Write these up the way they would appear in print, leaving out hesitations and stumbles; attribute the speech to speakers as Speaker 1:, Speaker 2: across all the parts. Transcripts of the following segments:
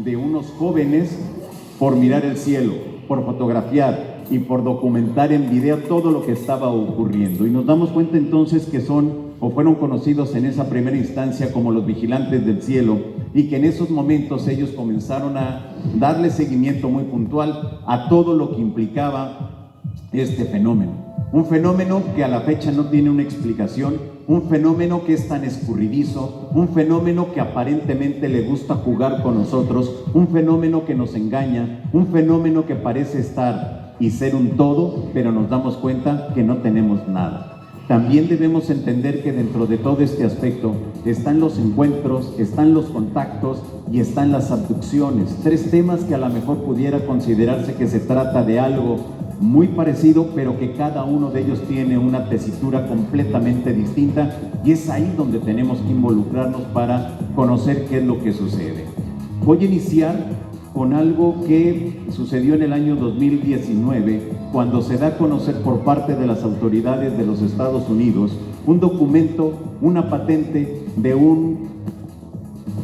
Speaker 1: de unos jóvenes por mirar el cielo, por fotografiar y por documentar en video todo lo que estaba ocurriendo. Y nos damos cuenta entonces que son o fueron conocidos en esa primera instancia como los vigilantes del cielo, y que en esos momentos ellos comenzaron a darle seguimiento muy puntual a todo lo que implicaba este fenómeno. Un fenómeno que a la fecha no tiene una explicación, un fenómeno que es tan escurridizo, un fenómeno que aparentemente le gusta jugar con nosotros, un fenómeno que nos engaña, un fenómeno que parece estar y ser un todo, pero nos damos cuenta que no tenemos nada. También debemos entender que dentro de todo este aspecto están los encuentros, están los contactos y están las abducciones. Tres temas que a lo mejor pudiera considerarse que se trata de algo muy parecido, pero que cada uno de ellos tiene una tesitura completamente distinta, y es ahí donde tenemos que involucrarnos para conocer qué es lo que sucede. Voy a iniciar con algo que sucedió en el año 2019, cuando se da a conocer por parte de las autoridades de los Estados Unidos un documento, una patente de un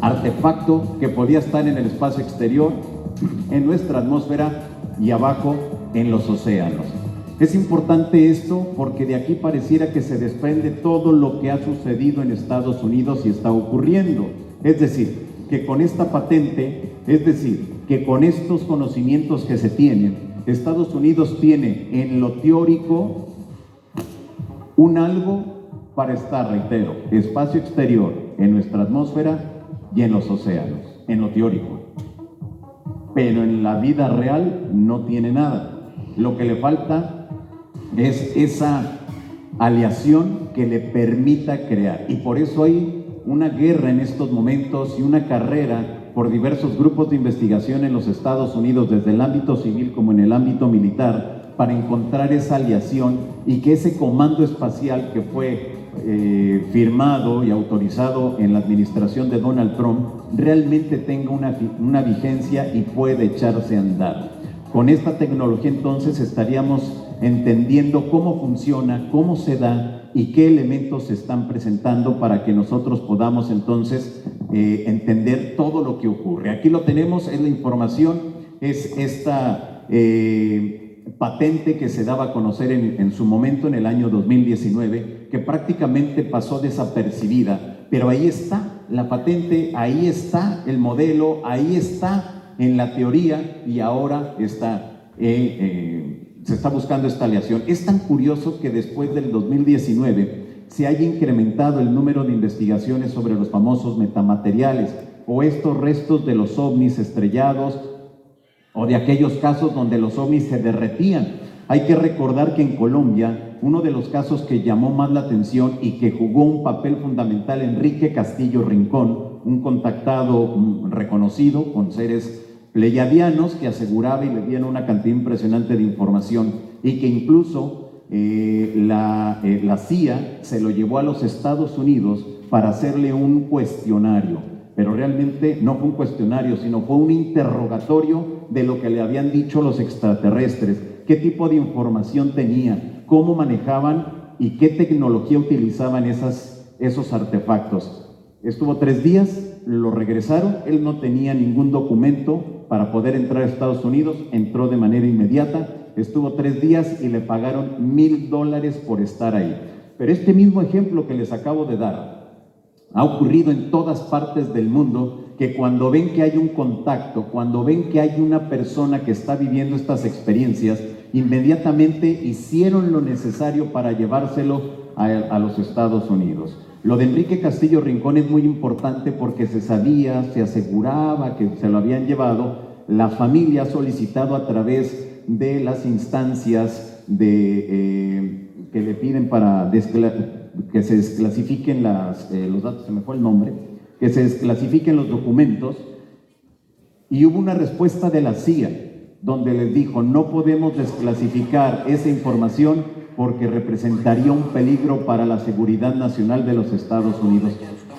Speaker 1: artefacto que podía estar en el espacio exterior, en nuestra atmósfera y abajo en los océanos. Es importante esto porque de aquí pareciera que se desprende todo lo que ha sucedido en Estados Unidos y está ocurriendo. Es decir, que con esta patente, que con estos conocimientos que se tienen, Estados Unidos tiene en lo teórico un algo para estar, reitero, espacio exterior, en nuestra atmósfera y en los océanos, en lo teórico. Pero en la vida real no tiene nada. Lo que le falta es esa aleación que le permita crear. Y por eso hay una guerra en estos momentos y una carrera por diversos grupos de investigación en los Estados Unidos, desde el ámbito civil como en el ámbito militar, para encontrar esa aleación y que ese comando espacial que fue firmado y autorizado en la administración de Donald Trump realmente tenga una vigencia y pueda echarse a andar. Con esta tecnología entonces estaríamos entendiendo cómo funciona, cómo se da y qué elementos se están presentando para que nosotros podamos entonces entender todo lo que ocurre. Aquí lo tenemos, es la información, es esta patente que se daba a conocer en su momento, en el año 2019, que prácticamente pasó desapercibida, pero ahí está la patente, ahí está el modelo, ahí está en la teoría, y ahora está se está buscando esta aleación. Es tan curioso que después del 2019 se haya incrementado el número de investigaciones sobre los famosos metamateriales, o estos restos de los ovnis estrellados, o de aquellos casos donde los ovnis se derretían. Hay que recordar que en Colombia, uno de los casos que llamó más la atención y que jugó un papel fundamental, Enrique Castillo Rincón, un contactado reconocido con seres pleyadianos que aseguraba y le dieron una cantidad impresionante de información, y que incluso la CIA se lo llevó a los Estados Unidos para hacerle un cuestionario, pero realmente no fue un cuestionario, sino fue un interrogatorio de lo que le habían dicho los extraterrestres, qué tipo de información tenía, cómo manejaban y qué tecnología utilizaban esos artefactos. Estuvo 3 días, lo regresaron, él no tenía ningún documento para poder entrar a Estados Unidos, entró de manera inmediata, estuvo 3 días y le pagaron $1,000 por estar ahí. Pero este mismo ejemplo que les acabo de dar ha ocurrido en todas partes del mundo, que cuando ven que hay un contacto, cuando ven que hay una persona que está viviendo estas experiencias, inmediatamente hicieron lo necesario para llevárselo a los Estados Unidos. Lo de Enrique Castillo Rincón es muy importante porque se sabía, se aseguraba que se lo habían llevado. La familia ha solicitado a través de las instancias que le piden para que se desclasifiquen los datos, se me fue el nombre, que se desclasifiquen los documentos, y hubo una respuesta de la CIA donde les dijo: no podemos desclasificar esa información porque representaría un peligro para la seguridad nacional de los Estados Unidos.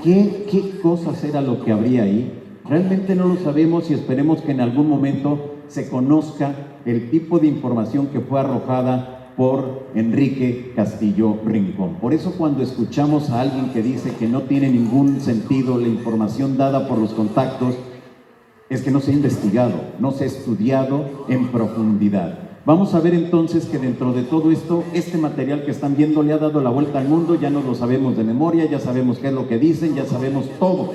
Speaker 1: ¿Qué cosas era lo que habría ahí? Realmente no lo sabemos, y esperemos que en algún momento se conozca el tipo de información que fue arrojada por Enrique Castillo Rincón. Por eso, cuando escuchamos a alguien que dice que no tiene ningún sentido la información dada por los contactos, Es que no se ha investigado, no se ha estudiado en profundidad. Vamos a ver entonces que dentro de todo esto, este material que están viendo le ha dado la vuelta al mundo, ya no lo sabemos de memoria, ya sabemos qué es lo que dicen, ya sabemos todo.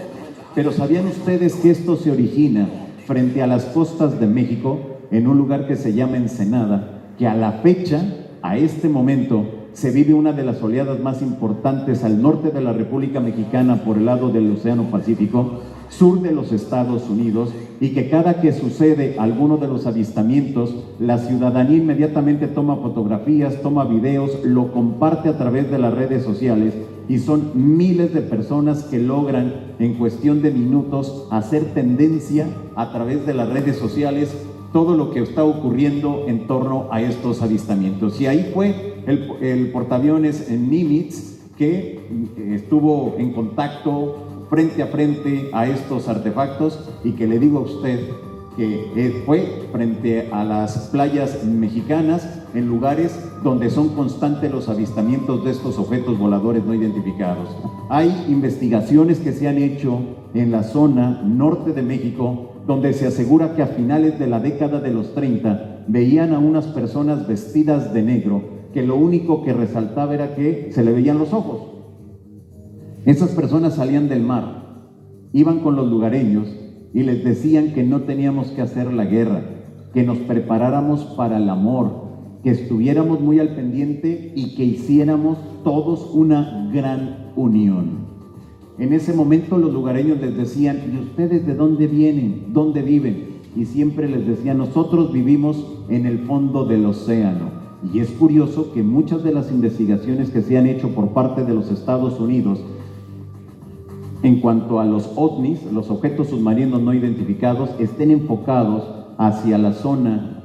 Speaker 1: Pero ¿sabían ustedes que esto se origina frente a las costas de México, en un lugar que se llama Ensenada, que a la fecha, a este momento, se vive una de las oleadas más importantes al norte de la República Mexicana por el lado del Océano Pacífico, sur de los Estados Unidos, y que cada que sucede alguno de los avistamientos, la ciudadanía inmediatamente toma fotografías, toma videos, lo comparte a través de las redes sociales, y son miles de personas que logran en cuestión de minutos hacer tendencia a través de las redes sociales todo lo que está ocurriendo en torno a estos avistamientos. Y ahí fue el portaaviones Nimitz que estuvo en contacto frente a frente a estos artefactos, y que le digo a usted que fue frente a las playas mexicanas, en lugares donde son constantes los avistamientos de estos objetos voladores no identificados. Hay investigaciones que se han hecho en la zona norte de México, donde se asegura que a finales de la década de los 30 veían a unas personas vestidas de negro, que lo único que resaltaba era que se le veían los ojos. Esas personas salían del mar, iban con los lugareños y les decían que no teníamos que hacer la guerra, que nos preparáramos para el amor, que estuviéramos muy al pendiente y que hiciéramos todos una gran unión. En ese momento los lugareños les decían: ¿y ustedes de dónde vienen? ¿Dónde viven? Y siempre les decían: nosotros vivimos en el fondo del océano. Y es curioso que muchas de las investigaciones que se han hecho por parte de los Estados Unidos en cuanto a los OVNIs, los objetos submarinos no identificados, estén enfocados hacia la zona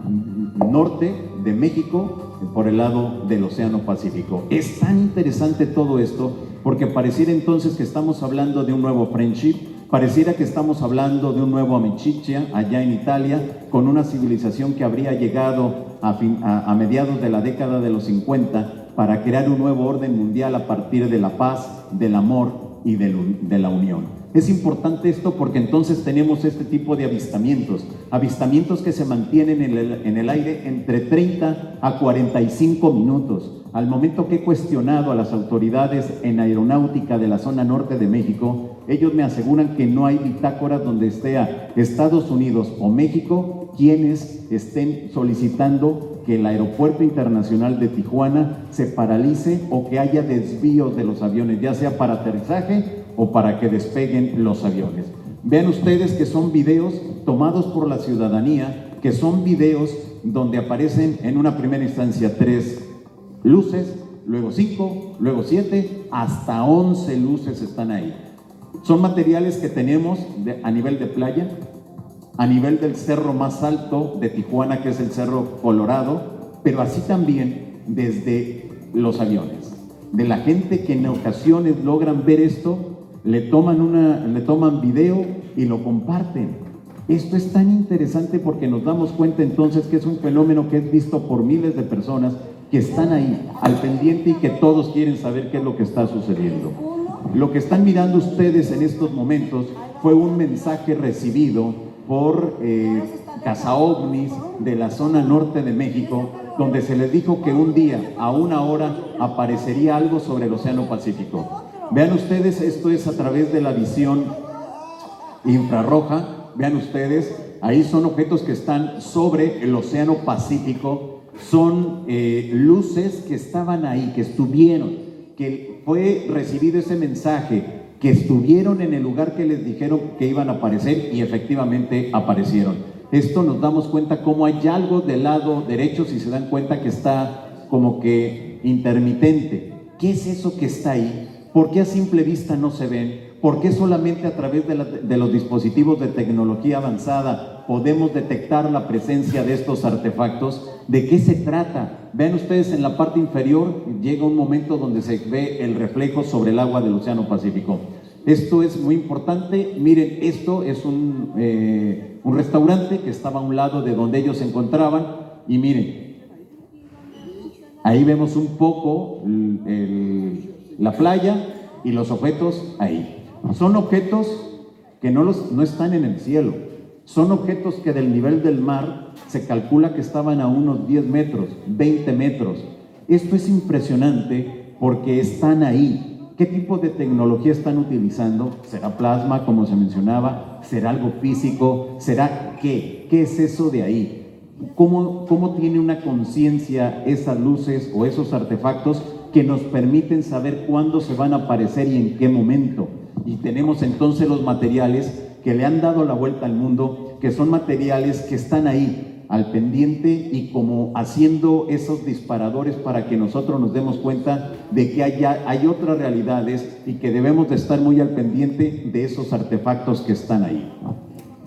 Speaker 1: norte de México, por el lado del Océano Pacífico. Es tan interesante todo esto, porque pareciera entonces que estamos hablando de un nuevo Friendship, pareciera que estamos hablando de un nuevo Amicizia allá en Italia, con una civilización que habría llegado a mediados de la década de los 50 para crear un nuevo orden mundial a partir de la paz, del amor y de la unión. Es importante esto porque entonces tenemos este tipo de avistamientos que se mantienen en el aire entre 30 a 45 minutos. Al momento que he cuestionado a las autoridades en aeronáutica de la zona norte de México, ellos me aseguran que no hay bitácoras donde esté a Estados Unidos o México quienes estén solicitando que el aeropuerto internacional de Tijuana se paralice o que haya desvíos de los aviones, ya sea para aterrizaje o para que despeguen los aviones. Vean ustedes que son videos tomados por la ciudadanía, que son videos donde aparecen en una primera instancia 3 luces, luego 5, luego 7, hasta 11 luces están ahí. Son materiales que tenemos a nivel de playa, a nivel del cerro más alto de Tijuana, que es el Cerro Colorado, pero así también desde los aviones. De la gente que en ocasiones logran ver esto, le toman video y lo comparten. Esto es tan interesante porque nos damos cuenta entonces que es un fenómeno que es visto por miles de personas que están ahí al pendiente y que todos quieren saber qué es lo que está sucediendo. Lo que están mirando ustedes en estos momentos fue un mensaje recibido por cazaovnis de la zona norte de México, donde se les dijo que un día a una hora aparecería algo sobre el Océano Pacífico. Vean ustedes, esto es a través de la visión infrarroja. Vean ustedes, ahí son objetos que están sobre el Océano Pacífico, son luces que estaban ahí, que estuvieron, que fue recibido ese mensaje, que estuvieron en el lugar que les dijeron que iban a aparecer y efectivamente aparecieron. Esto nos damos cuenta cómo hay algo del lado derecho, si se dan cuenta que está como que intermitente. ¿Qué es eso que está ahí? ¿Por qué a simple vista no se ven? ¿Por qué solamente a través de los dispositivos de tecnología avanzada podemos detectar la presencia de estos artefactos? ¿De qué se trata? Vean ustedes en la parte inferior, llega un momento donde se ve el reflejo sobre el agua del Océano Pacífico. Esto es muy importante. Miren, esto es un restaurante que estaba a un lado de donde ellos se encontraban, y miren, ahí vemos un poco la playa y los objetos ahí. Son objetos que no están en el cielo, Son objetos que del nivel del mar se calcula que estaban a unos 10 metros, 20 metros. Esto es impresionante porque están ahí. ¿Qué tipo de tecnología están utilizando? ¿Será plasma, como se mencionaba? ¿Será algo físico? ¿Será qué? ¿Qué es eso de ahí? ¿Cómo tiene una conciencia esas luces o esos artefactos que nos permiten saber cuándo se van a aparecer y en qué momento? Y tenemos entonces los materiales que le han dado la vuelta al mundo, que son materiales que están ahí al pendiente y como haciendo esos disparadores para que nosotros nos demos cuenta de que hay otras realidades y que debemos de estar muy al pendiente de esos artefactos que están ahí.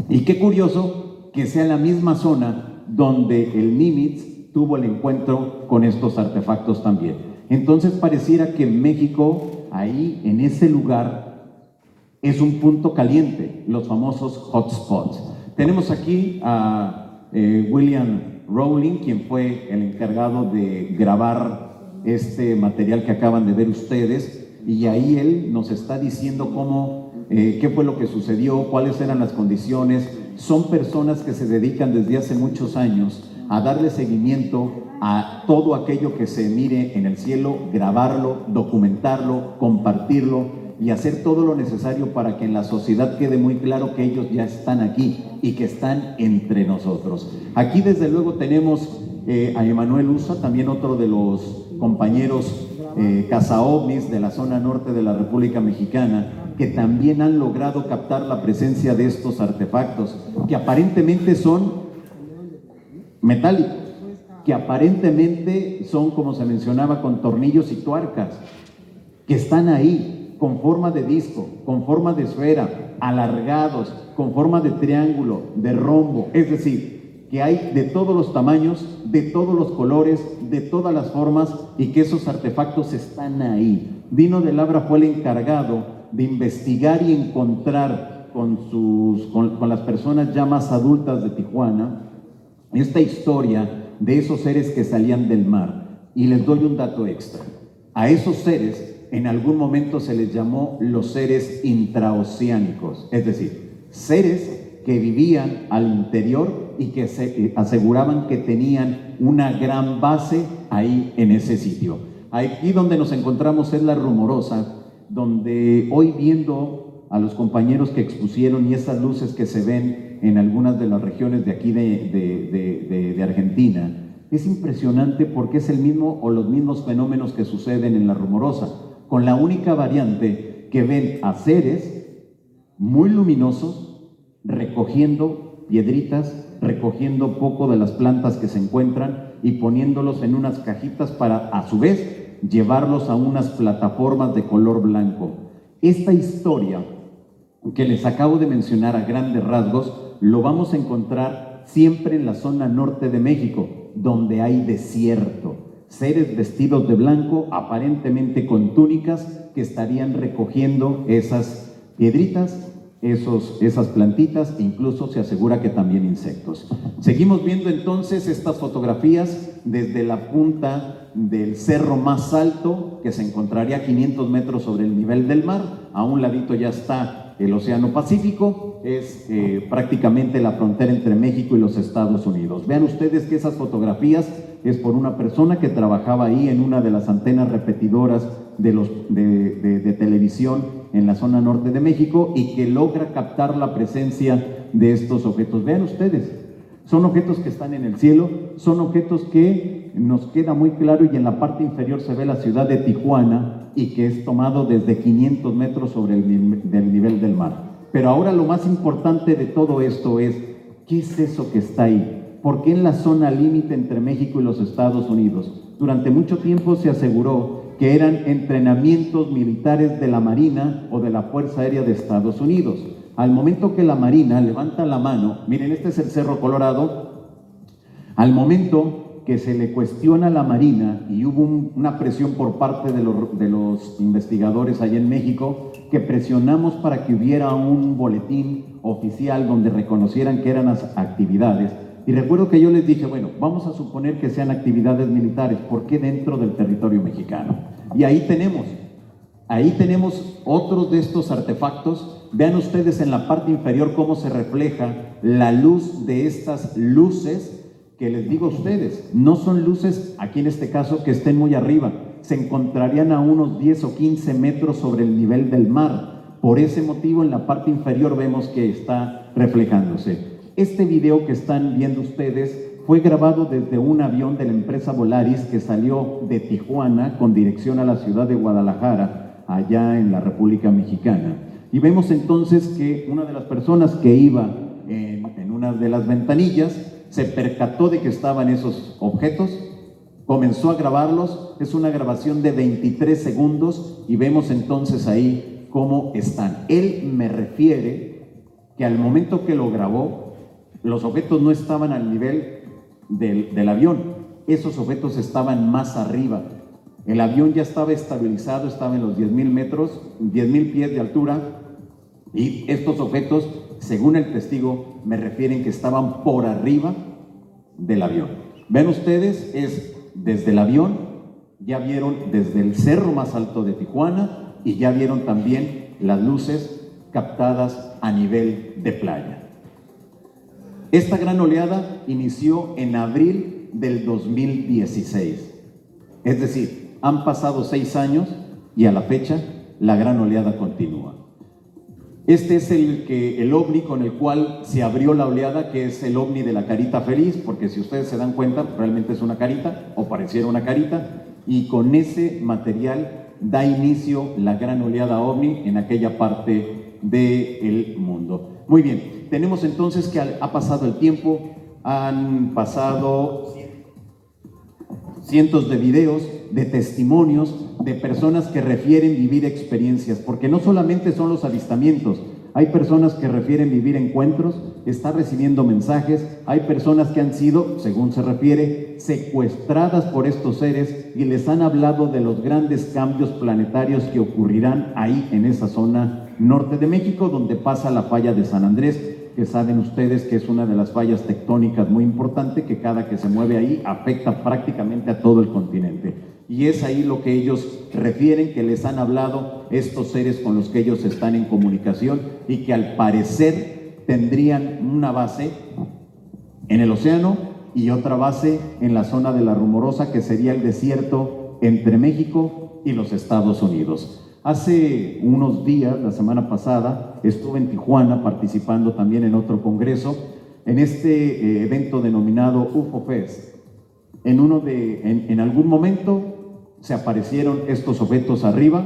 Speaker 1: Y qué curioso que sea la misma zona donde el Nimitz tuvo el encuentro con estos artefactos también. Entonces pareciera que México, ahí en ese lugar, es un punto caliente, los famosos hotspots. Tenemos aquí a William Rowling, quien fue el encargado de grabar este material que acaban de ver ustedes, y ahí él nos está diciendo qué fue lo que sucedió, cuáles eran las condiciones. Son personas que se dedican desde hace muchos años a darle seguimiento a todo aquello que se mire en el cielo, grabarlo, documentarlo, compartirlo y hacer todo lo necesario para que en la sociedad quede muy claro que ellos ya están aquí y que están entre nosotros. Aquí desde luego tenemos a Emanuel Usa, también otro de los compañeros cazaovnis de la zona norte de la República Mexicana, que también han logrado captar la presencia de estos artefactos, que aparentemente son metálicos, que aparentemente son, como se mencionaba, con tornillos y tuercas, que están ahí, con forma de disco, con forma de esfera, alargados, con forma de triángulo, de rombo, es decir, que hay de todos los tamaños, de todos los colores, de todas las formas, y que esos artefactos están ahí. Dino de Labra fue el encargado de investigar y encontrar con las personas ya más adultas de Tijuana esta historia de esos seres que salían del mar. Y les doy un dato extra. A esos seres en algún momento se les llamó los seres intraoceánicos, es decir, seres que vivían al interior y que se aseguraban que tenían una gran base ahí en ese sitio. Aquí donde nos encontramos es la Rumorosa, donde hoy viendo a los compañeros que expusieron y esas luces que se ven en algunas de las regiones de aquí de Argentina, es impresionante porque es el mismo o los mismos fenómenos que suceden en la Rumorosa, con la única variante que ven a seres muy luminosos recogiendo piedritas, recogiendo poco de las plantas que se encuentran y poniéndolos en unas cajitas para a su vez llevarlos a unas plataformas de color blanco. Esta historia que les acabo de mencionar a grandes rasgos lo vamos a encontrar siempre en la zona norte de México, donde hay desierto. Seres vestidos de blanco, aparentemente con túnicas, que estarían recogiendo esas piedritas, esas plantitas, e incluso se asegura que también insectos. Seguimos viendo entonces estas fotografías desde la punta del cerro más alto, que se encontraría a 500 metros sobre el nivel del mar. A un ladito ya está el Océano Pacífico, es prácticamente la frontera entre México y los Estados Unidos. Vean ustedes que esas fotografías es por una persona que trabajaba ahí en una de las antenas repetidoras de televisión en la zona norte de México y que logra captar la presencia de estos objetos. Vean ustedes, son objetos que están en el cielo, son objetos que nos queda muy claro y en la parte inferior se ve la ciudad de Tijuana y que es tomado desde 500 metros sobre el nivel del mar. Pero ahora lo más importante de todo esto es, ¿qué es eso que está ahí? ¿Por qué en la zona límite entre México y los Estados Unidos? Durante mucho tiempo se aseguró que eran entrenamientos militares de la Marina o de la Fuerza Aérea de Estados Unidos. Al momento que la Marina levanta la mano, miren, este es el Cerro Colorado, al momento que se le cuestiona a la Marina y hubo una presión por parte de los investigadores allá en México, que presionamos para que hubiera un boletín oficial donde reconocieran que eran las actividades. Y recuerdo que yo les dije, bueno, vamos a suponer que sean actividades militares, ¿por qué dentro del territorio mexicano? Y ahí tenemos otros de estos artefactos Vean ustedes en la parte inferior cómo se refleja la luz de estas luces que les digo a ustedes. No son luces, aquí en este caso, que estén muy arriba. Se encontrarían a unos 10 o 15 metros sobre el nivel del mar. Por ese motivo, en la parte inferior vemos que está reflejándose. Este video que están viendo ustedes fue grabado desde un avión de la empresa Volaris que salió de Tijuana con dirección a la ciudad de Guadalajara, allá en la República Mexicana. Y vemos entonces que una de las personas que iba en una de las ventanillas se percató de que estaban esos objetos, comenzó a grabarlos. Es una grabación de 23 segundos y vemos entonces ahí cómo están. Él me refiere que al momento que lo grabó, los objetos no estaban al nivel del avión, esos objetos estaban más arriba. El avión ya estaba estabilizado, estaba en los 10,000 metros, 10,000 pies de altura, y estos objetos, según el testigo, me refieren que estaban por arriba del avión. Ven ustedes, es desde el avión, ya vieron desde el cerro más alto de Tijuana y ya vieron también las luces captadas a nivel de playa. Esta gran oleada inició en abril del 2016. Es decir, han pasado 6 años y a la fecha la gran oleada continúa. Este es el ovni con el cual se abrió la oleada, que es el ovni de la carita feliz, porque si ustedes se dan cuenta, realmente es una carita, o pareciera una carita, y con ese material da inicio la gran oleada ovni en aquella parte del mundo. Muy bien, tenemos entonces que ha pasado el tiempo, han pasado cientos de videos, de testimonios, de personas que refieren vivir experiencias, porque no solamente son los avistamientos, hay personas que refieren vivir encuentros, está recibiendo mensajes, hay personas que han sido, según se refiere, secuestradas por estos seres y les han hablado de los grandes cambios planetarios que ocurrirán ahí en esa zona norte de México, donde pasa la falla de San Andrés, que saben ustedes que es una de las fallas tectónicas muy importante, que cada que se mueve ahí afecta prácticamente a todo el continente. Y es ahí lo que ellos refieren, que les han hablado estos seres con los que ellos están en comunicación y que al parecer tendrían una base en el océano y otra base en la zona de la Rumorosa, que sería el desierto entre México y los Estados Unidos. Hace unos días, la semana pasada, estuve en Tijuana participando también en otro congreso, en este evento denominado UFO Fest. En algún momento se aparecieron estos objetos arriba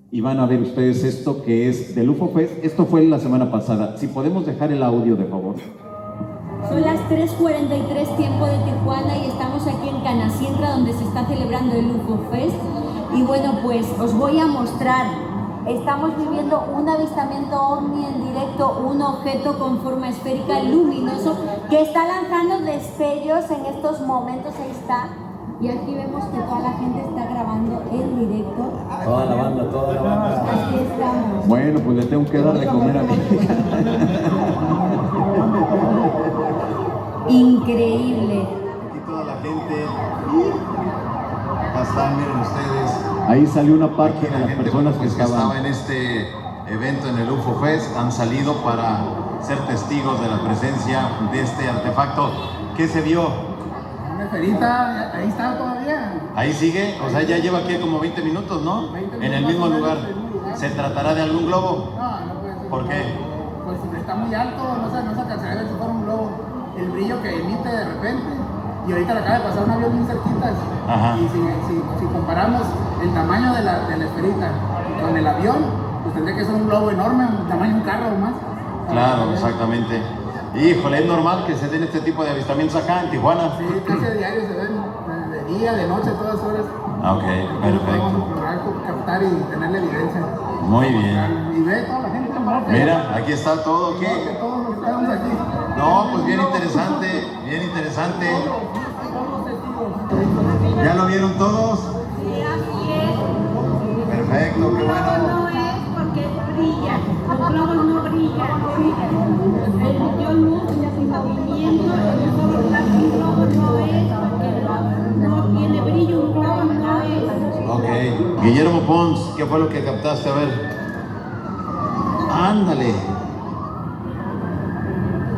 Speaker 1: y van a ver ustedes esto que es del UFO Fest. Esto fue la semana pasada. Si podemos dejar el audio, de favor.
Speaker 2: Son las 3:43 tiempo de Tijuana y estamos aquí en Canacintra, donde se está celebrando el UFO Fest. Y bueno, pues os voy a mostrar. Estamos viviendo un avistamiento ovni en directo, un objeto con forma esférica luminoso que está lanzando destellos en estos momentos. Ahí está. Y aquí vemos que toda la gente está grabando en directo.
Speaker 3: Toda la banda.
Speaker 2: Aquí estamos.
Speaker 1: Bueno, pues le tengo que dar de comer a mi hija.
Speaker 2: Increíble.
Speaker 3: Aquí toda la gente. Están, miren ustedes.
Speaker 1: Ahí salió una parte de
Speaker 3: la
Speaker 1: las
Speaker 3: gente,
Speaker 1: personas
Speaker 3: pues,
Speaker 1: que estaban
Speaker 3: en este evento en el UFO Fest, han salido para ser testigos de la presencia de este artefacto. ¿Qué se vio?
Speaker 4: Una esferita, ahí está todavía.
Speaker 3: Ahí sigue, o sea, ya lleva aquí como 20 minutos, ¿no?
Speaker 4: 20
Speaker 3: en el
Speaker 4: minutos,
Speaker 3: mismo lugar.
Speaker 4: en el mismo lugar.
Speaker 3: ¿Se tratará de algún globo?
Speaker 4: No puede ser.
Speaker 3: ¿Por qué?
Speaker 4: Pues está muy alto, no se alcanzaría a ver si fuera un globo. El brillo que emite de repente. Y ahorita le acaba de pasar un avión muy cerquita.
Speaker 3: Ajá.
Speaker 4: Y si comparamos el tamaño de la esferita con el avión, pues tendría que ser un globo enorme, un tamaño de un carro o más.
Speaker 3: Claro, exactamente. Híjole, es normal que se den este tipo de avistamientos acá en Tijuana.
Speaker 4: Sí, casi a diario se ven, de día, de noche, todas horas.
Speaker 3: Ok, perfecto.
Speaker 4: Podemos lograr captar y tener la evidencia.
Speaker 3: Muy bien.
Speaker 4: Y ve toda la gente.
Speaker 3: Mira, aquí está todo. ¿Qué?
Speaker 4: Que todos los que estamos aquí.
Speaker 3: No, pues bien interesante, bien interesante. ¿Ya lo vieron todos?
Speaker 5: Sí, así es.
Speaker 3: Perfecto, qué
Speaker 5: El globo
Speaker 3: bueno.
Speaker 5: no es porque brilla, los globos no brillan. Emitió luz sin movimiento, un globo no es porque no tiene brillo, un globo no es.
Speaker 3: Ok. Guillermo Pons, ¿qué fue lo que captaste? A ver. Ándale.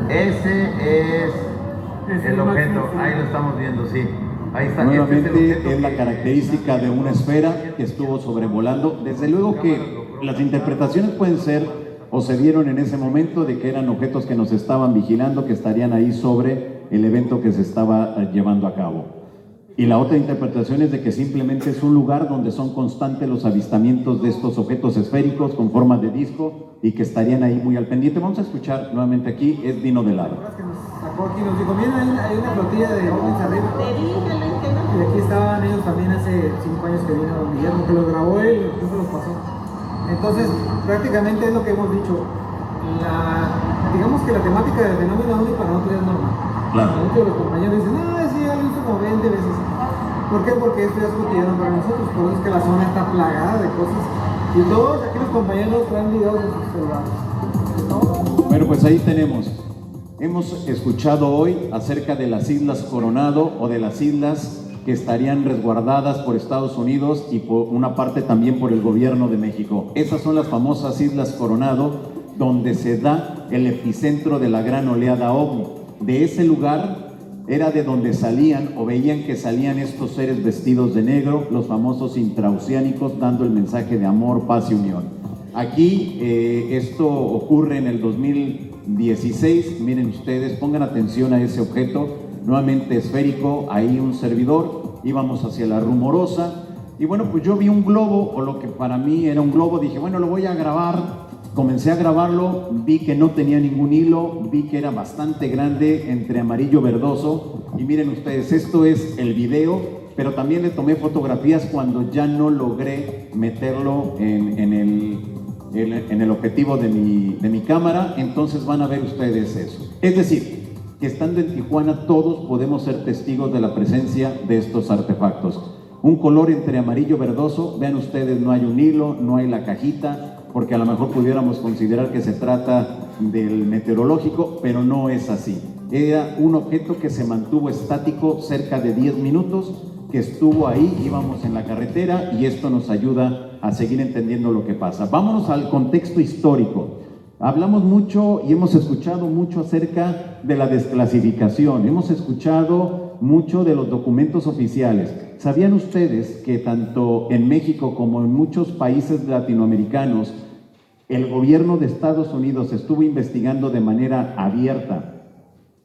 Speaker 3: Ese es el objeto. Ahí lo estamos viendo, sí. Ahí está.
Speaker 1: Nuevamente es la característica de una esfera que estuvo sobrevolando. Desde luego que las interpretaciones pueden ser o se dieron en ese momento de que eran objetos que nos estaban vigilando, que estarían ahí sobre el evento que se estaba llevando a cabo. Y la otra interpretación es de que simplemente es un lugar donde son constantes los avistamientos de estos objetos esféricos con forma de disco y que estarían ahí muy al pendiente. Vamos a escuchar nuevamente aquí, es Dino Velado.
Speaker 6: Que nos sacó aquí, nos dijo, miren, hay una flotilla de ovnis arriba. Y aquí estaban ellos también hace 5 años que vino Don Guillermo, que los grabó él y después los pasó. Entonces, prácticamente es lo que hemos dicho. Digamos que la temática del fenómeno ovni para nosotros es normal.
Speaker 1: Claro.
Speaker 6: Muchos de los compañeros dicen, sí, ya lo he visto como 20 veces. ¿Por qué? Porque esto ya es cotidiano para nosotros, por eso es que la zona está plagada de cosas. Y todos aquí los compañeros traen videos de sus celulares.
Speaker 1: Bueno, pues ahí tenemos. Hemos escuchado hoy acerca de las Islas Coronado o de las islas que estarían resguardadas por Estados Unidos y por una parte también por el gobierno de México. Esas son las famosas Islas Coronado, donde se da el epicentro de la gran oleada ovni. De ese lugar era de donde salían o veían que salían estos seres vestidos de negro, los famosos intraoceánicos, dando el mensaje de amor, paz y unión. Aquí esto ocurre en el 2016, miren ustedes, pongan atención a ese objeto, nuevamente esférico, ahí un servidor, íbamos hacia la Rumorosa, y bueno, pues yo vi un globo, o lo que para mí era un globo, dije, bueno, lo voy a grabar. Comencé a grabarlo, vi que no tenía ningún hilo, vi que era bastante grande, entre amarillo verdoso, y miren ustedes, esto es el video, pero también le tomé fotografías cuando ya no logré meterlo en el objetivo de mi cámara, entonces van a ver ustedes eso. Es decir, que estando en Tijuana todos podemos ser testigos de la presencia de estos artefactos. Un color entre amarillo verdoso, vean ustedes, no hay un hilo, no hay la cajita, porque a lo mejor pudiéramos considerar que se trata del meteorológico, pero no es así. Era un objeto que se mantuvo estático cerca de 10 minutos, que estuvo ahí, íbamos en la carretera y esto nos ayuda a seguir entendiendo lo que pasa. Vámonos al contexto histórico. Hablamos mucho y hemos escuchado mucho acerca de la desclasificación, hemos escuchado mucho de los documentos oficiales. ¿Sabían ustedes que tanto en México como en muchos países latinoamericanos el gobierno de Estados Unidos estuvo investigando de manera abierta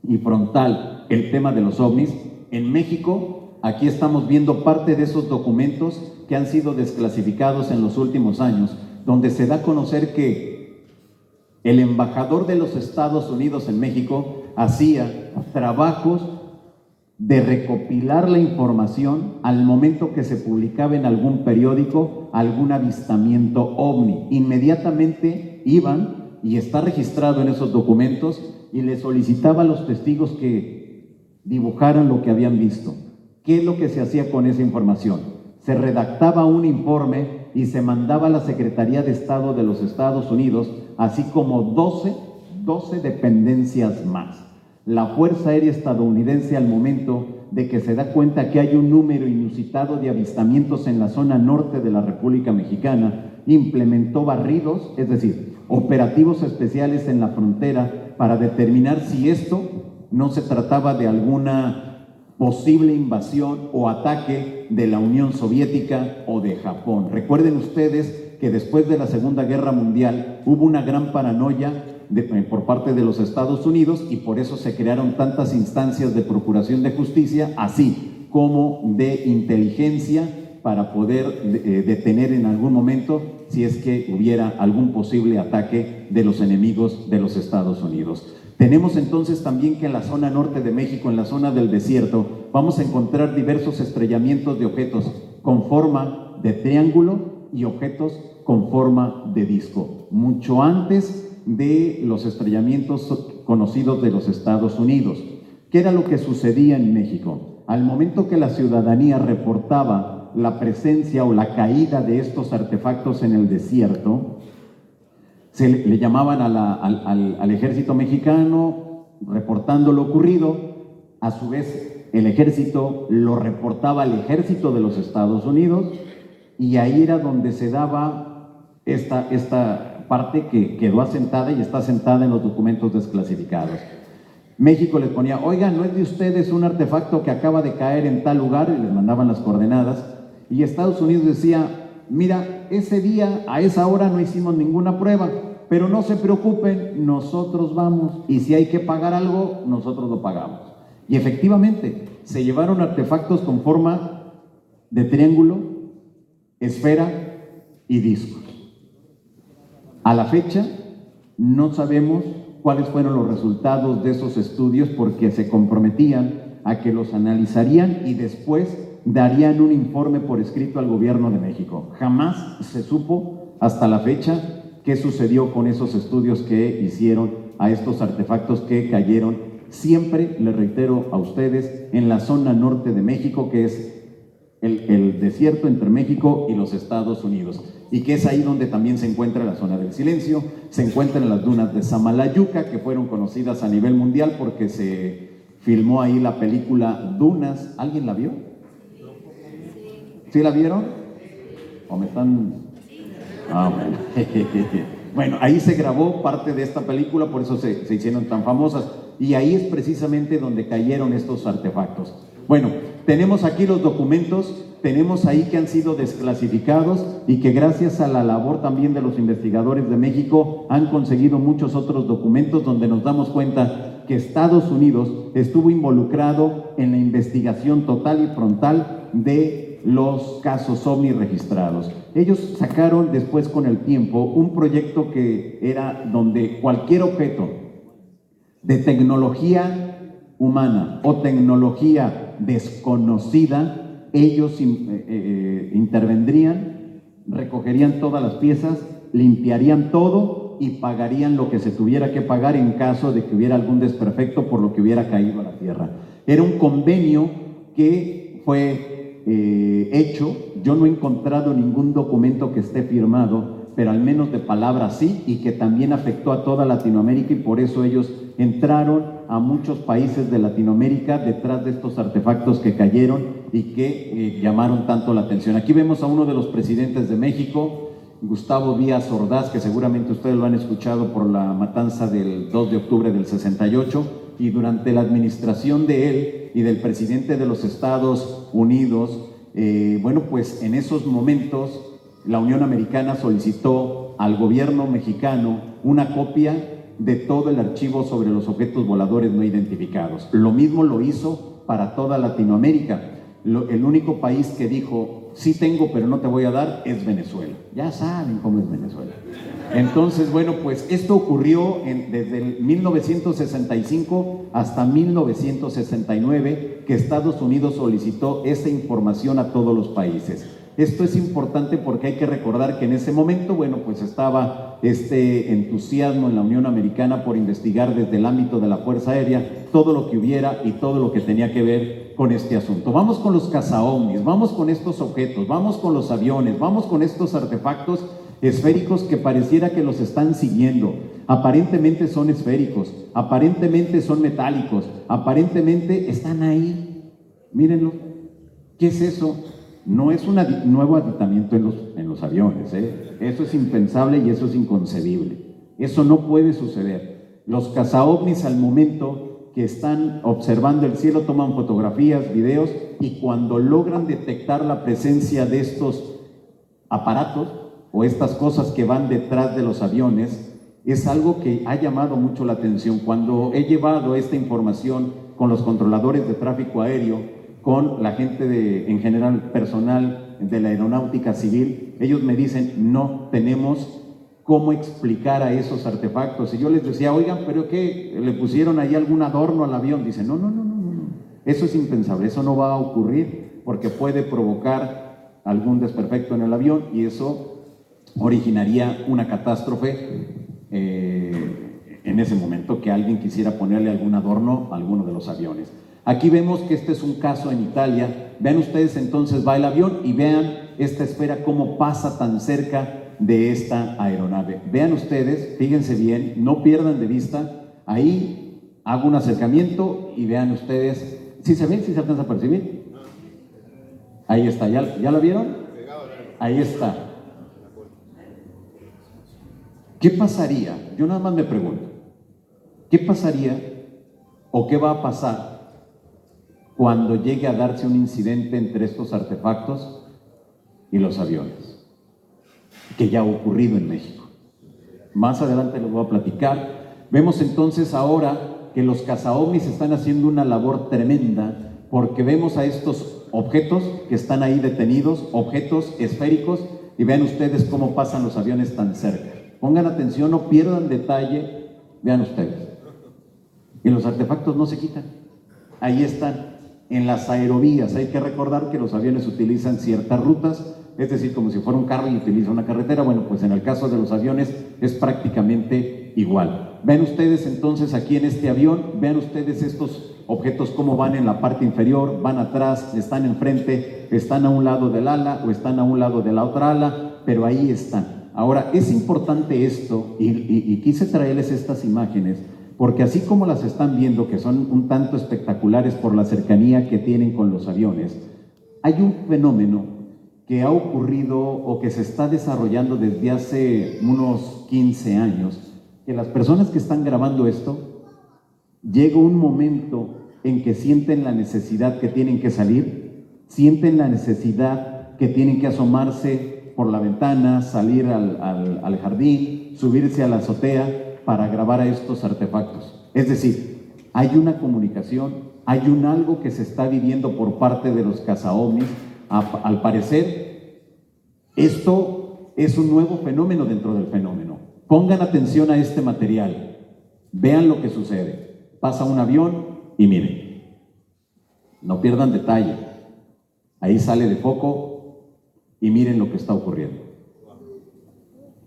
Speaker 1: y frontal el tema de los ovnis? En México, aquí estamos viendo parte de esos documentos que han sido desclasificados en los últimos años, donde se da a conocer que el embajador de los Estados Unidos en México hacía trabajos de recopilar la información al momento que se publicaba en algún periódico algún avistamiento ovni. Inmediatamente iban, y está registrado en esos documentos, y le solicitaba a los testigos que dibujaran lo que habían visto. ¿Qué es lo que se hacía con esa información? Se redactaba un informe y se mandaba a la Secretaría de Estado de los Estados Unidos, así como 12 dependencias más. La Fuerza Aérea Estadounidense, al momento de que se da cuenta que hay un número inusitado de avistamientos en la zona norte de la República Mexicana, implementó barridos, es decir, operativos especiales en la frontera para determinar si esto no se trataba de alguna posible invasión o ataque de la Unión Soviética o de Japón. Recuerden ustedes que después de la Segunda Guerra Mundial hubo una gran paranoia por parte de los Estados Unidos y por eso se crearon tantas instancias de procuración de justicia, así como de inteligencia, para poder detener en algún momento si es que hubiera algún posible ataque de los enemigos de los Estados Unidos. Tenemos entonces también que en la zona norte de México, en la zona del desierto, vamos a encontrar diversos estrellamientos de objetos con forma de triángulo y objetos con forma de disco, mucho antes de los estrellamientos conocidos de los Estados Unidos. ¿Qué era lo que sucedía en México? Al momento que la ciudadanía reportaba la presencia o la caída de estos artefactos en el desierto, le llamaban al ejército mexicano reportando lo ocurrido. A su vez, el ejército lo reportaba al ejército de los Estados Unidos, y ahí era donde se daba esta parte que quedó asentada y está asentada en los documentos desclasificados. México les ponía, oigan, ¿no es de ustedes un artefacto que acaba de caer en tal lugar? Y les mandaban las coordenadas. Y Estados Unidos decía, mira, ese día, a esa hora no hicimos ninguna prueba, pero no se preocupen, nosotros vamos. Y si hay que pagar algo, nosotros lo pagamos. Y efectivamente, se llevaron artefactos con forma de triángulo, esfera y discos. A la fecha, no sabemos cuáles fueron los resultados de esos estudios porque se comprometían a que los analizarían y después darían un informe por escrito al gobierno de México. Jamás se supo hasta la fecha qué sucedió con esos estudios que hicieron a estos artefactos que cayeron, siempre, les reitero a ustedes, en la zona norte de México, que es el desierto entre México y los Estados Unidos, y que es ahí donde también se encuentra la zona del silencio, se encuentran las dunas de Samalayuca, que fueron conocidas a nivel mundial porque se filmó ahí la película Dunas. ¿Alguien la vio? ¿Sí la vieron? ¿O me están...? Ah, bueno. Bueno, ahí se grabó parte de esta película, por eso se hicieron tan famosas, y ahí es precisamente donde cayeron estos artefactos. Bueno, tenemos aquí los documentos, tenemos ahí que han sido desclasificados y que gracias a la labor también de los investigadores de México han conseguido muchos otros documentos donde nos damos cuenta que Estados Unidos estuvo involucrado en la investigación total y frontal de los casos OVNI registrados. Ellos sacaron después con el tiempo un proyecto que era donde cualquier objeto de tecnología humana o tecnología desconocida, ellos intervendrían, recogerían todas las piezas, limpiarían todo y pagarían lo que se tuviera que pagar en caso de que hubiera algún desperfecto por lo que hubiera caído a la tierra. Era un convenio que fue hecho, yo no he encontrado ningún documento que esté firmado, pero al menos de palabra sí, y que también afectó a toda Latinoamérica, y por eso ellos entraron a muchos países de Latinoamérica detrás de estos artefactos que cayeron y que llamaron tanto la atención. Aquí vemos a uno de los presidentes de México, Gustavo Díaz Ordaz, que seguramente ustedes lo han escuchado por la matanza del 2 de octubre del 68, y durante la administración de él y del presidente de los Estados Unidos, bueno, pues en esos momentos la Unión Americana solicitó al gobierno mexicano una copia de todo el archivo sobre los objetos voladores no identificados. Lo mismo lo hizo para toda Latinoamérica. El único país que dijo, sí tengo, pero no te voy a dar, es Venezuela. Ya saben cómo es Venezuela. Entonces, bueno, pues esto ocurrió desde el 1965 hasta 1969, que Estados Unidos solicitó esa información a todos los países. Esto es importante porque hay que recordar que en ese momento, bueno, pues estaba este entusiasmo en la Unión Americana por investigar desde el ámbito de la Fuerza Aérea todo lo que hubiera y todo lo que tenía que ver con este asunto. Vamos con los cazaovnis, vamos con estos objetos, vamos con los aviones, vamos con estos artefactos esféricos que pareciera que los están siguiendo. Aparentemente son esféricos, aparentemente son metálicos, aparentemente están ahí. Mírenlo. ¿Qué es eso? No es un nuevo aditamiento en los aviones, ¿eh? Eso es impensable y eso es inconcebible. Eso no puede suceder. Los cazaovnis, al momento que están observando el cielo, toman fotografías, videos, y cuando logran detectar la presencia de estos aparatos o estas cosas que van detrás de los aviones, es algo que ha llamado mucho la atención. Cuando he llevado esta información con los controladores de tráfico aéreo, con la gente en general, personal de la aeronáutica civil, ellos me dicen, no tenemos cómo explicar a esos artefactos. Y yo les decía, oigan, ¿pero qué? ¿Le pusieron ahí algún adorno al avión? Dicen, no. Eso es impensable, eso no va a ocurrir porque puede provocar algún desperfecto en el avión y eso originaría una catástrofe en ese momento, que alguien quisiera ponerle algún adorno a alguno de los aviones. Aquí vemos que este es un caso en Italia. Vean ustedes, entonces va el avión y vean esta esfera cómo pasa tan cerca de esta aeronave. Vean ustedes, fíjense bien, no pierdan de vista. Ahí hago un acercamiento y vean ustedes, ¿sí se ven? ¿Sí se alcanza a percibir? Ahí está, ¿ya la vieron? Ahí está. ¿Qué pasaría? Yo nada más me pregunto, ¿qué pasaría o qué va a pasar cuando llegue a darse un incidente entre estos artefactos y los aviones? Que ya ha ocurrido en México. Más adelante les voy a platicar. Vemos entonces ahora que los cazaovnis están haciendo una labor tremenda, porque vemos a estos objetos que están ahí detenidos, objetos esféricos, y vean ustedes cómo pasan los aviones tan cerca. Pongan atención, no pierdan detalle, vean ustedes. Y los artefactos no se quitan, ahí están, en las aerovías. Hay que recordar que los aviones utilizan ciertas rutas, es decir, como si fuera un carro y utiliza una carretera. Bueno, pues en el caso de los aviones es prácticamente igual. Ven ustedes entonces aquí en este avión, vean ustedes estos objetos cómo van en la parte inferior, van atrás, están enfrente, están a un lado del ala o están a un lado de la otra ala, pero ahí están. Ahora, es importante esto y quise traerles estas imágenes porque así como las están viendo, que son un tanto espectaculares por la cercanía que tienen con los aviones, hay un fenómeno que ha ocurrido o que se está desarrollando desde hace unos 15 años, que las personas que están grabando esto, llega un momento en que sienten la necesidad que tienen que salir, sienten la necesidad que tienen que asomarse por la ventana, salir al jardín, subirse a la azotea para grabar a estos artefactos. Es decir, hay una comunicación, hay un algo que se está viviendo por parte de los cazaovnis. Al parecer, esto es un nuevo fenómeno dentro del fenómeno. Pongan atención a este material, vean lo que sucede. Pasa un avión y miren, no pierdan detalle, ahí sale de foco y miren lo que está ocurriendo.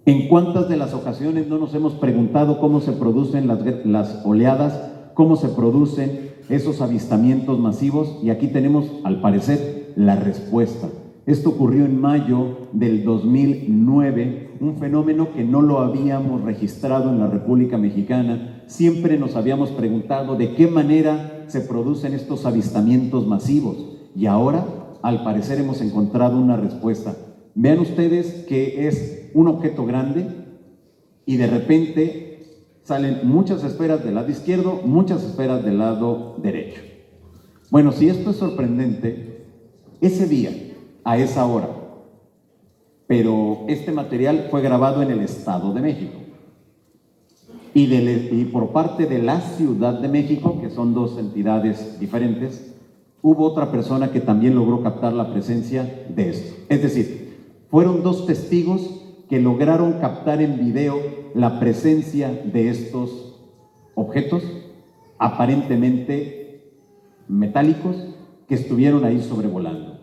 Speaker 1: ¿En cuántas de las ocasiones no nos hemos preguntado cómo se producen las oleadas, cómo se producen esos avistamientos masivos? Y aquí tenemos, al parecer, la respuesta. Esto ocurrió en mayo del 2009, un fenómeno que no lo habíamos registrado en la República Mexicana. Siempre nos habíamos preguntado de qué manera se producen estos avistamientos masivos. Y ahora, al parecer, hemos encontrado una respuesta. Vean ustedes que es un objeto grande y de repente salen muchas esferas del lado izquierdo, muchas esferas del lado derecho. Bueno, si esto es sorprendente, ese día, a esa hora, pero este material fue grabado en el Estado de México y por parte de la Ciudad de México, que son dos entidades diferentes, hubo otra persona que también logró captar la presencia de esto. Es decir, fueron dos testigos que lograron captar en video la presencia de estos objetos aparentemente metálicos que estuvieron ahí sobrevolando.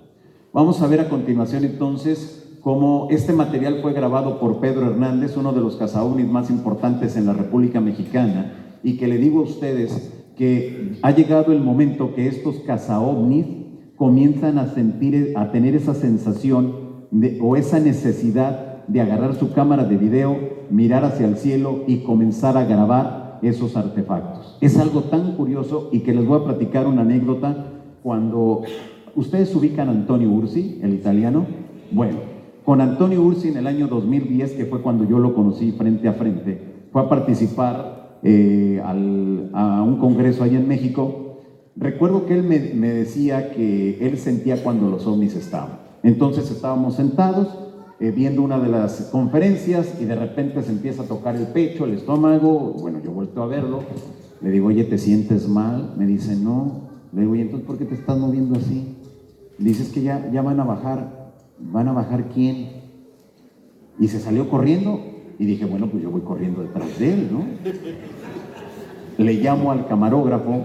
Speaker 1: Vamos a ver a continuación entonces cómo este material fue grabado por Pedro Hernández, uno de los cazaovnis más importantes en la República Mexicana, y que le digo a ustedes que ha llegado el momento que estos cazaovnis comienzan a tener esa sensación o esa necesidad de agarrar su cámara de video, mirar hacia el cielo y comenzar a grabar esos artefactos. Es algo tan curioso y que les voy a platicar una anécdota. Cuando ustedes ubican a Antonio Ursi, el italiano, bueno, con Antonio Ursi en el año 2010, que fue cuando yo lo conocí frente a frente, fue a participar a un congreso allá en México. Recuerdo que él me decía que él sentía cuando los ovnis estaban. Entonces estábamos sentados viendo una de las conferencias y de repente se empieza a tocar el pecho, el estómago. Bueno, yo vuelto a verlo, le digo, oye, ¿te sientes mal? Me dice, no. Le digo, oye, entonces, ¿por qué te estás moviendo así? Dices que ya van a bajar. ¿Van a bajar quién? Y se salió corriendo y dije, bueno, pues yo voy corriendo detrás de él, ¿no? Le llamo al camarógrafo,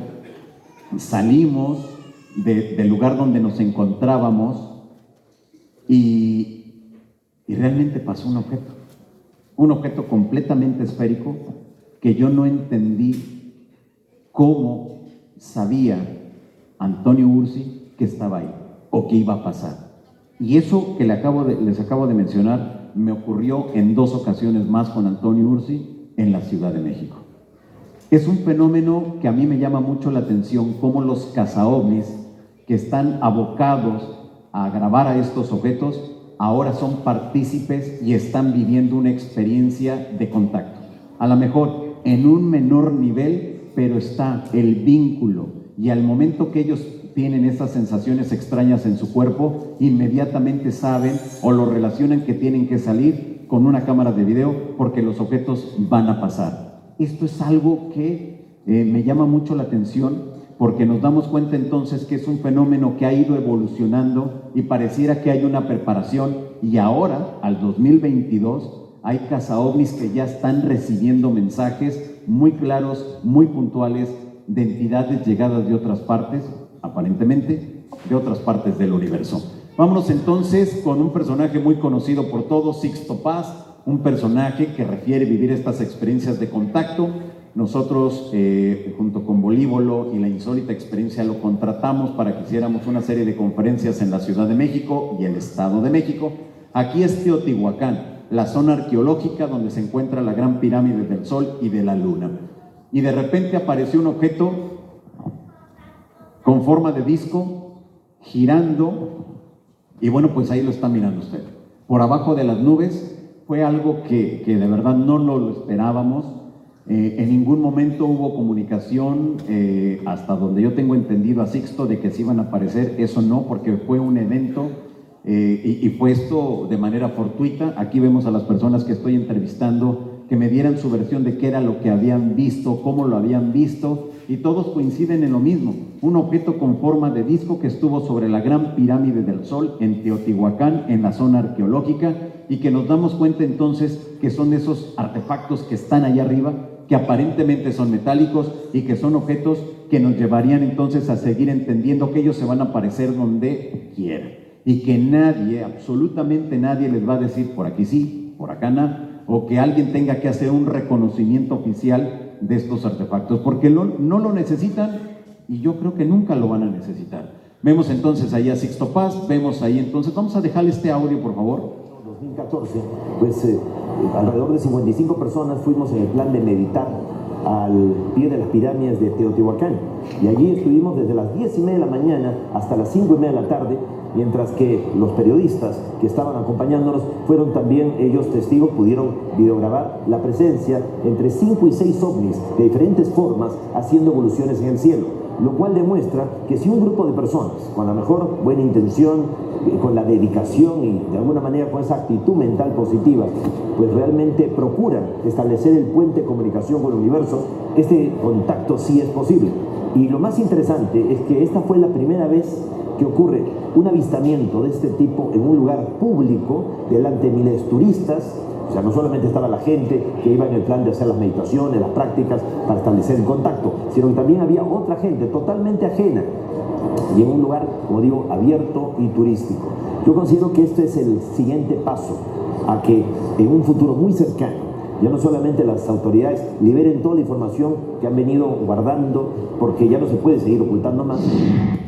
Speaker 1: salimos del lugar donde nos encontrábamos y realmente pasó un objeto completamente esférico que yo no entendí cómo sabía Antonio Ursi que estaba ahí o que iba a pasar. Y eso que les acabo de mencionar me ocurrió en 2 ocasiones más con Antonio Ursi en la Ciudad de México. Es un fenómeno que a mí me llama mucho la atención, cómo los cazaovnis que están abocados a grabar a estos objetos ahora son partícipes y están viviendo una experiencia de contacto. A lo mejor en un menor nivel, pero está el vínculo, y al momento que ellos tienen esas sensaciones extrañas en su cuerpo, inmediatamente saben o lo relacionan que tienen que salir con una cámara de video porque los objetos van a pasar. Esto es algo que me llama mucho la atención, porque nos damos cuenta entonces que es un fenómeno que ha ido evolucionando y pareciera que hay una preparación, y ahora, al 2022, hay cazaovnis que ya están recibiendo mensajes muy claros, muy puntuales, de entidades llegadas de otras partes, aparentemente de otras partes del universo. Vámonos entonces con un personaje muy conocido por todos, Sixto Paz, un personaje que refiere vivir estas experiencias de contacto. Nosotros, junto con Bolívolo y La Insólita Experiencia, lo contratamos para que hiciéramos una serie de conferencias en la Ciudad de México y el Estado de México. Aquí es Teotihuacán, la zona arqueológica donde se encuentra la Gran Pirámide del Sol y de la Luna. Y de repente apareció un objeto con forma de disco, girando, y bueno, pues ahí lo está mirando usted. Por abajo de las nubes. Fue algo que de verdad no lo esperábamos. En ningún momento hubo comunicación, hasta donde yo tengo entendido, a Sixto, de que se iban a aparecer. Eso no, porque fue un evento y fue esto de manera fortuita. Aquí vemos a las personas que estoy entrevistando que me dieran su versión de qué era lo que habían visto, cómo lo habían visto, y todos coinciden en lo mismo: un objeto con forma de disco que estuvo sobre la Gran Pirámide del Sol en Teotihuacán, en la zona arqueológica, y que nos damos cuenta entonces que son esos artefactos que están allá arriba, que aparentemente son metálicos y que son objetos que nos llevarían entonces a seguir entendiendo que ellos se van a aparecer donde quieran, y que nadie, absolutamente nadie, les va a decir por aquí sí, por acá no, o que alguien tenga que hacer un reconocimiento oficial de estos artefactos, porque no lo necesitan, y yo creo que nunca lo van a necesitar. Vemos entonces ahí a Sixto Paz, vemos ahí entonces, vamos a dejarle este audio por favor.
Speaker 7: 2014, pues alrededor de 55 personas fuimos en el plan de meditar al pie de las pirámides de Teotihuacán, y allí estuvimos desde las 10:30 de la mañana hasta las 5:30 de la tarde, mientras que los periodistas que estaban acompañándonos fueron también ellos testigos, pudieron videograbar la presencia entre 5 y 6 ovnis de diferentes formas haciendo evoluciones en el cielo, lo cual demuestra que si un grupo de personas con la mejor buena intención, con la dedicación y de alguna manera con esa actitud mental positiva, pues realmente procuran establecer el puente de comunicación con el universo, este contacto sí es posible. Y lo más interesante es que esta fue la primera vez que ocurre un avistamiento de este tipo en un lugar público delante de miles de turistas. O sea, no solamente estaba la gente que iba en el plan de hacer las meditaciones, las prácticas para establecer el contacto, sino que también había otra gente totalmente ajena y en un lugar, como digo, abierto y turístico. Yo considero que este es el siguiente paso a que en un futuro muy cercano ya no solamente las autoridades liberen toda la información que han venido guardando, porque ya no se puede seguir ocultando más.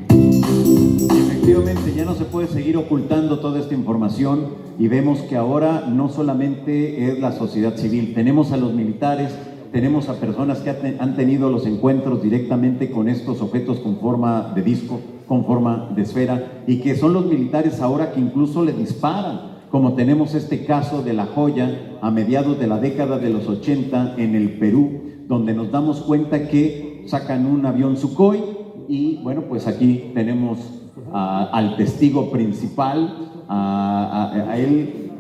Speaker 1: Efectivamente, ya no se puede seguir ocultando toda esta información, y vemos que ahora no solamente es la sociedad civil, tenemos a los militares, tenemos a personas que han tenido los encuentros directamente con estos objetos con forma de disco, con forma de esfera, y que son los militares ahora que incluso le disparan, como tenemos este caso de La Joya a mediados de la década de los 80 en el Perú, donde nos damos cuenta que sacan un avión Sukhoi, y bueno, pues aquí tenemos al testigo principal, a él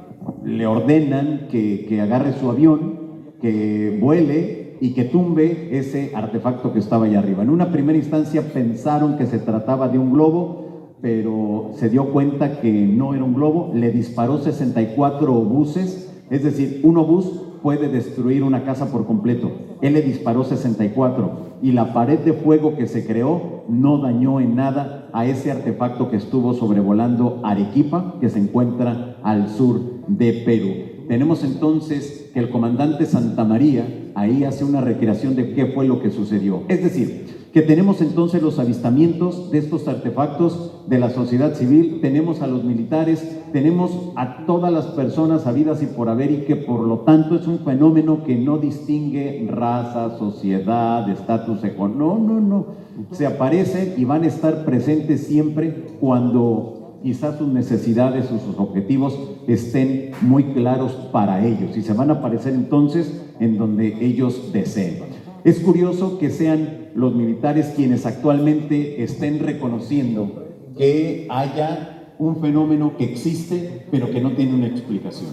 Speaker 1: le ordenan que agarre su avión, que vuele y que tumbe ese artefacto que estaba allá arriba. En una primera instancia pensaron que se trataba de un globo, pero se dio cuenta que no era un globo. Le disparó 64 obuses, es decir, un obús puede destruir una casa por completo. Él le disparó 64, y la pared de fuego que se creó no dañó en nada a ese artefacto que estuvo sobrevolando Arequipa, que se encuentra al sur de Perú. Tenemos entonces que el comandante Santamaría ahí hace una recreación de qué fue lo que sucedió. Es decir, que tenemos entonces los avistamientos de estos artefactos de la sociedad civil, tenemos a los militares, tenemos a todas las personas habidas y por haber, y que por lo tanto es un fenómeno que no distingue raza, sociedad, estatus económico, no. Se aparecen y van a estar presentes siempre cuando quizás sus necesidades o sus objetivos estén muy claros para ellos y se van a aparecer entonces en donde ellos deseen. Es curioso que sean los militares quienes actualmente estén reconociendo que haya un fenómeno que existe pero que no tiene una explicación.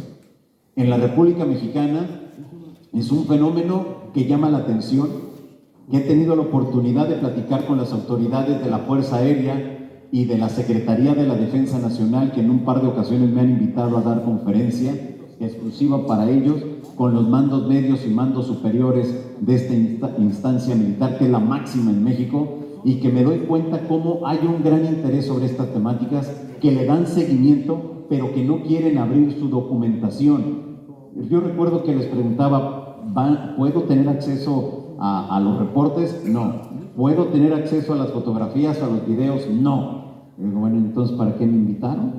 Speaker 1: En la República Mexicana es un fenómeno que llama la atención, que he tenido la oportunidad de platicar con las autoridades de la Fuerza Aérea y de la Secretaría de la Defensa Nacional, que en un par de ocasiones me han invitado a dar conferencia exclusiva para ellos, con los mandos medios y mandos superiores de esta instancia militar, que es la máxima en México, y que me doy cuenta cómo hay un gran interés sobre estas temáticas, que le dan seguimiento, pero que no quieren abrir su documentación. Yo recuerdo que les preguntaba, ¿puedo tener acceso a los reportes? No. ¿Puedo tener acceso a las fotografías, a los videos? No. Y digo, bueno, entonces, ¿para qué me invitaron?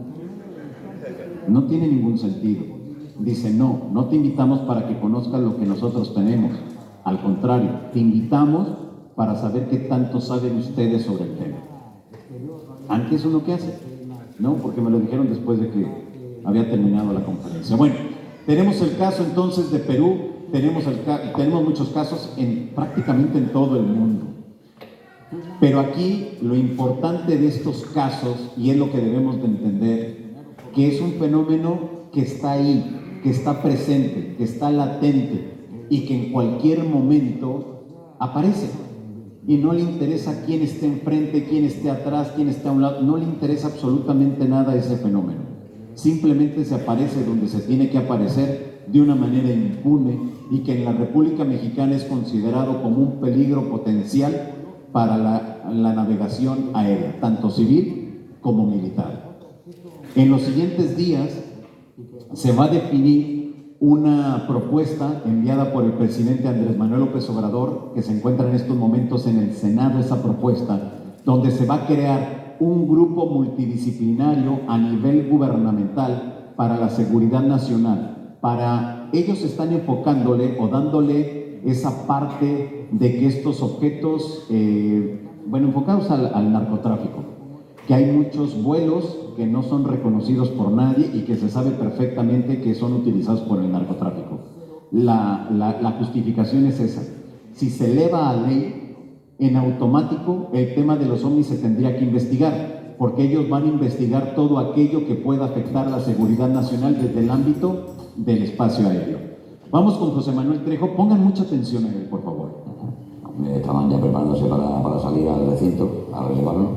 Speaker 1: No tiene ningún sentido. Dice, no te invitamos para que conozcas lo que nosotros tenemos. Al contrario, te invitamos para saber qué tanto saben ustedes sobre el tema. Antes eso es lo que hace, ¿no? Porque me lo dijeron después de que había terminado la conferencia. Bueno, tenemos el caso entonces de Perú, tenemos muchos casos prácticamente en todo el mundo. Pero aquí lo importante de estos casos, y es lo que debemos de entender, que es un fenómeno que está ahí, que está presente, que está latente y que en cualquier momento aparece. Y no le interesa quién esté enfrente, quién esté atrás, quién esté a un lado, no le interesa absolutamente nada ese fenómeno. Simplemente se aparece donde se tiene que aparecer de una manera impune y que en la República Mexicana es considerado como un peligro potencial para la navegación aérea, tanto civil como militar. En los siguientes días se va a definir una propuesta enviada por el presidente Andrés Manuel López Obrador, que se encuentra en estos momentos en el Senado, esa propuesta, donde se va a crear un grupo multidisciplinario a nivel gubernamental para la seguridad nacional. Ellos están enfocándole o dándole esa parte de que estos objetos, enfocados al narcotráfico, que hay muchos vuelos que no son reconocidos por nadie y que se sabe perfectamente que son utilizados por el narcotráfico. La justificación es esa. Si se eleva a ley, en automático el tema de los ovnis se tendría que investigar, porque ellos van a investigar todo aquello que pueda afectar la seguridad nacional desde el ámbito del espacio aéreo. Vamos con José Manuel Trejo. Pongan mucha atención a él, por favor.
Speaker 8: Estaban ya preparándose para salir al recinto, a relevarlo,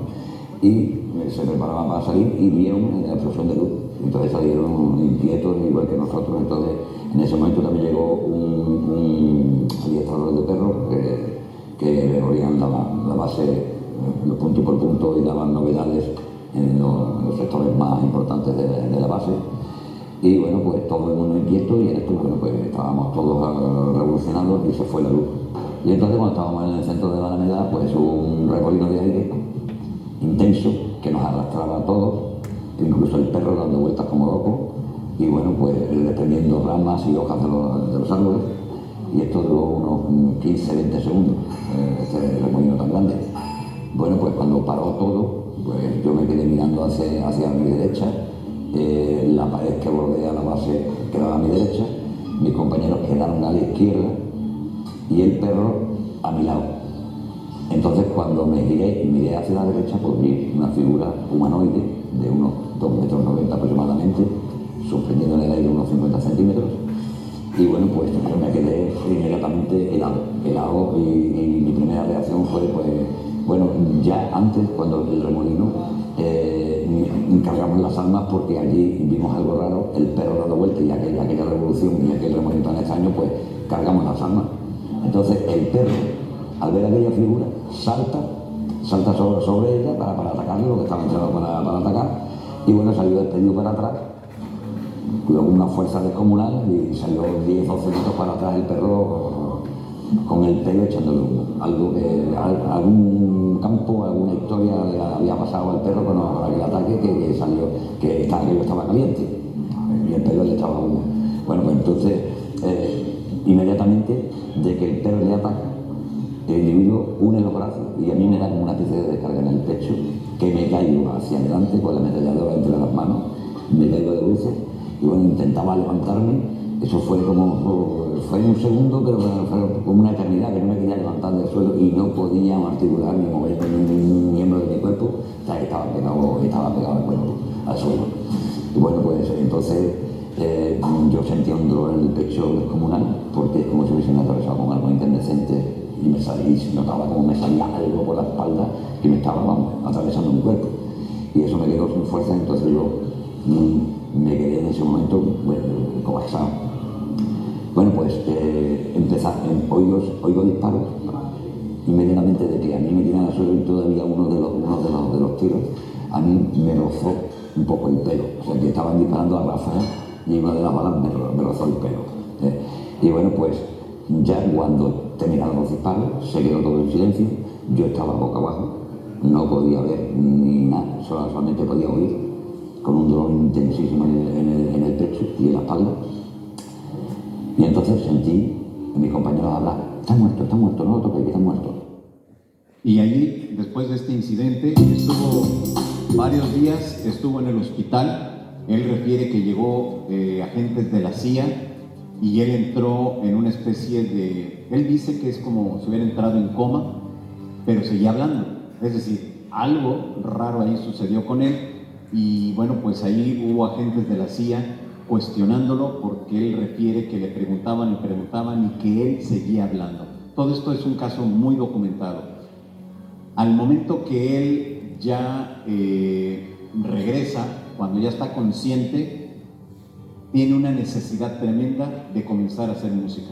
Speaker 8: y se preparaban para salir y vieron la explosión de luz. Entonces salieron inquietos, igual que nosotros. Entonces, en ese momento también llegó un adiestrador de perros que recorrían la base punto por punto y daban novedades en los sectores más importantes de la base. Y bueno, pues todo el mundo inquieto, y en esto, bueno, pues estábamos todos revolucionados y se fue la luz. Y entonces, cuando estábamos en el centro de la Alameda, pues hubo un recorrido de aire intenso que nos arrastraba a todos, incluso el perro dando vueltas como loco, y bueno, pues desprendiendo ramas y hojas de los árboles, y esto duró unos 15-20 segundos, este remolino tan grande. Bueno, pues cuando paró todo, pues yo me quedé mirando hacia mi derecha, la pared que bordea la base quedaba a mi derecha, mis compañeros quedaron a la izquierda y el perro a mi lado. Entonces, cuando me giré y miré hacia la derecha, pues vi una figura humanoide de unos 2,90 metros aproximadamente, suspendiendo en el aire unos 50 centímetros. Y bueno, pues yo me quedé inmediatamente helado, y mi primera reacción fue, pues, bueno, ya antes, cuando el remolino, cargamos las armas porque allí vimos algo raro, el perro dando vuelta y aquella revolución y aquel remolino tan extraño, pues cargamos las armas. Entonces el perro, al ver aquella figura, salta sobre ella para atacarle, lo que estaba entrenado para atacar, y bueno, salió despedido para atrás, con una fuerza descomunal, y salió 10-12 metros para atrás el perro con el pelo echándole humo. Algún campo, alguna historia le había pasado al perro con aquel ataque que salió, que estaba caliente y el pelo le echaba humo. Bueno, pues entonces, inmediatamente de que el perro le ataca, el individuo une los brazos y a mí me da como una especie de descarga en el pecho, que me caigo hacia adelante con la ametralladora entre las manos, me caigo de bruces y bueno, intentaba levantarme. Eso fue fue un segundo, pero fue como una eternidad, que no me quería levantar del suelo y no podía articular ni mover ningún miembro de mi cuerpo, o sea, que estaba pegado al cuerpo, al suelo. Y bueno, pues entonces yo sentía un dolor en el pecho descomunal, porque es como si hubiese atravesado con algo incandescente y se notaba como me salía algo por la espalda que me estaba atravesando mi cuerpo. Y eso me quedó sin fuerza, entonces yo me quedé en ese momento colapsado. Bueno, pues oigo disparos inmediatamente de que a mí me tiran al suelo y todavía uno de los tiros a mí me rozó un poco el pelo. O sea, que estaban disparando a ráfagas y una de las balas me rozó el pelo. Y bueno, pues ya cuando terminaron los disparos, se quedó todo en silencio. Yo estaba boca abajo, no podía ver ni nada, solamente podía oír, con un dolor intensísimo en el pecho y en la espalda. Y entonces sentí a mis compañeros hablar: está muerto, no lo toques, que está muerto.
Speaker 1: Y allí, después de este incidente, estuvo varios días, estuvo en el hospital. Él refiere que llegó agentes de la CIA y él entró en una especie de... Él dice que es como si hubiera entrado en coma, pero seguía hablando. Es decir, algo raro ahí sucedió con él y bueno, pues ahí hubo agentes de la CIA cuestionándolo porque él refiere que le preguntaban y que él seguía hablando. Todo esto es un caso muy documentado. Al momento que él ya regresa, cuando ya está consciente, tiene una necesidad tremenda de comenzar a hacer música.